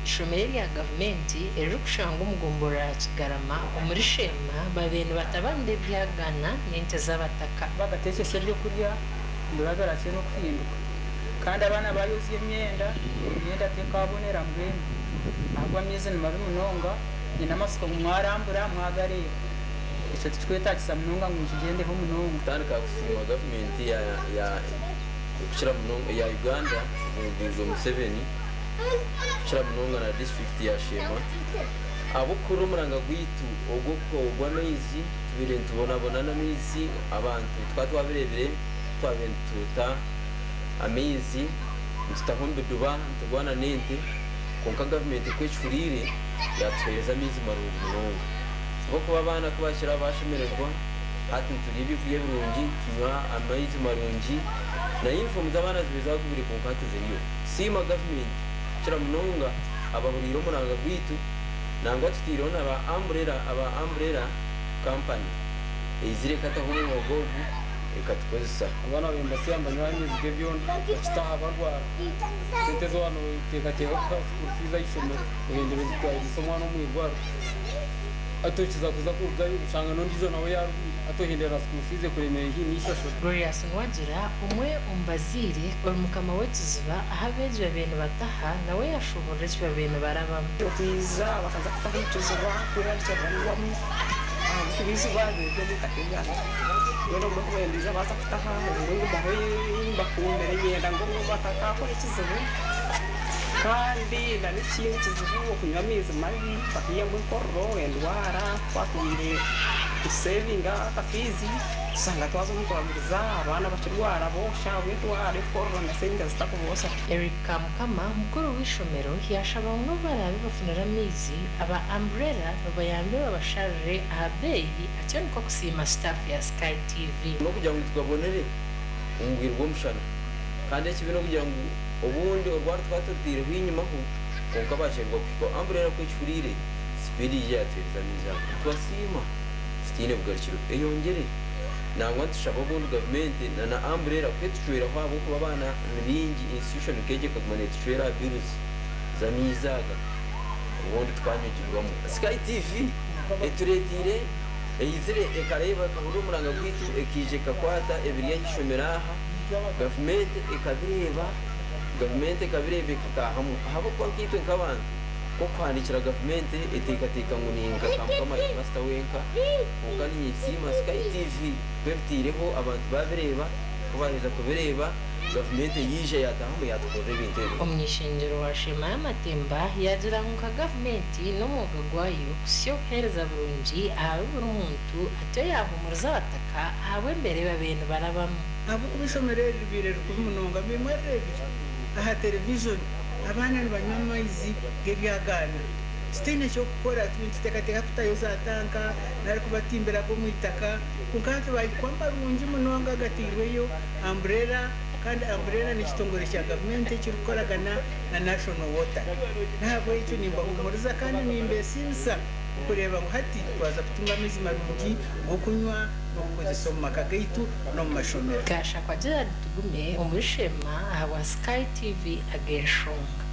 Eishomero ya gavumenti eri kushanga omugombora Kigarama omuri Sheema babene batabande byagana n'ente z'abataka bagatekesa ebyokurya ndabagara kino kuhinduka kandi abana bayoze emyenda tekabonera mbwenu ahubwo amaizi ni mabi munonga nyina amasuka mwarambura mwagareba ekyo tukwetagisa munonga ngu nkigendeho munonga kutandika kusiima gavumenti okukira munonga ya Uganda mu Museveni kukira munonga na district ya Sheema abukuru omuranga gwitu ogw'okogwa amaizi tubire ntubonabona n'amaizi abantu twatwabirebire twabentuta amaizi ntutaho mbiduba ntugwana n'ente konka gavumenti kwekifurire yatuhereza amaizi marungi munonga kuba abana kubashyira bashemererwa hati nturi ibyokurya birungi tunywa amaizi marungi na uniform z'abana zibiza kubiri konka tuziriyo sima gavumenti kira munonga abahuriro omuranga gwitu nangwa tutiriho n'aba umbrella company ezire kataho umugogo ekatukozesa abana bembasi yambanywa amaizi gebyondo bakitaha barwara sente zo hano tekateka kufiza Eishomero uhendero zitwariza omwana omwirwaro atokiza kuza kugayo usanga n'ondijo nawe atohendera kufize kuremera iyi n'ishasho Glorious Nwagira umwe umbazire orumukama w'ekiziba ahabeje babene bataha nawe yashobora eki babene barabamo kwiza bakaza kutaha ekiziba kwirarikya bariwamu kubizi babebyo mutakigana rero ngo kubendiza baza kutaha ngo bahe bakumbere yenda ngo batakakora ekizibu kandi na n'ikindi kizibu okunywa amaizi mabi bakiyemu enkorro endwara twakwire kusevinga akafizi usanga twaza omukuraguriza abaana bakirwara boosha bwendwara enkorro na sevinga zitakubosa Erika Mukama mukuru w'Eishomero yashaba ngo barabe bafunira amaizi aba umbrella babayambe babasharire ahabeyi atyo niko kusiima staff ya Sky TV no kugira ngo tugabonere umbwirwa omushana kandi ekibi no kugira ngo obundi orwara twatutireho inyuma ho konka basherwa kuko umbrella kwekifurire sipiri yateza miza twasima sitine bugarukiro eyongere nangwa tushaba obundi gavumenti na umbrella kwetucwera habo kuba abana miringi institution keje kagumane tucwera bills za mizaga ubundi twanyugirwamo Sky TV eturetire eyizire ekareba kahuru muranga gwitu ekije kakwata ebiriya Eishomero aha gavumenti ekabireba katahamu habo kwa kitwe nk'abantu ko kwandikira gavumenti etekateka ngo ninga kampama master wenka ukani sima Sky TV bebtireho abantu babireba kubaheza kubireba gavumenti yije yatahamu yatukoze ibintu omwishingiro wa Sheema y'amatemba yagira ngo gavumenti n'umwuga gwayo kusyohereza burungi ahawe buri muntu atyo yahumuriza abataka ahawe mbere babene barabamo abo kubishomero bibire kumunonga bimwerebira aha television abana banywa amaizi gebyagana sitine cyo gukora tutekateka kutayoza tanka nari kubatimbira ko mwitaka kunkati bayikwamba rungi munonga gatirweyo umbrella kandi umbrella ni kitongore cya gavumenti kirukoragana na national water ntabwo icyo nimba humuriza kandi nimbe simsa kureba ngo hati twaza kutunga amaizi marungi okunywa no kukozesa mu maka gaitu no mu mashomero gasha kwa Gerard Tugume omuri Sheema ahabwa Sky TV ag'Enshonga.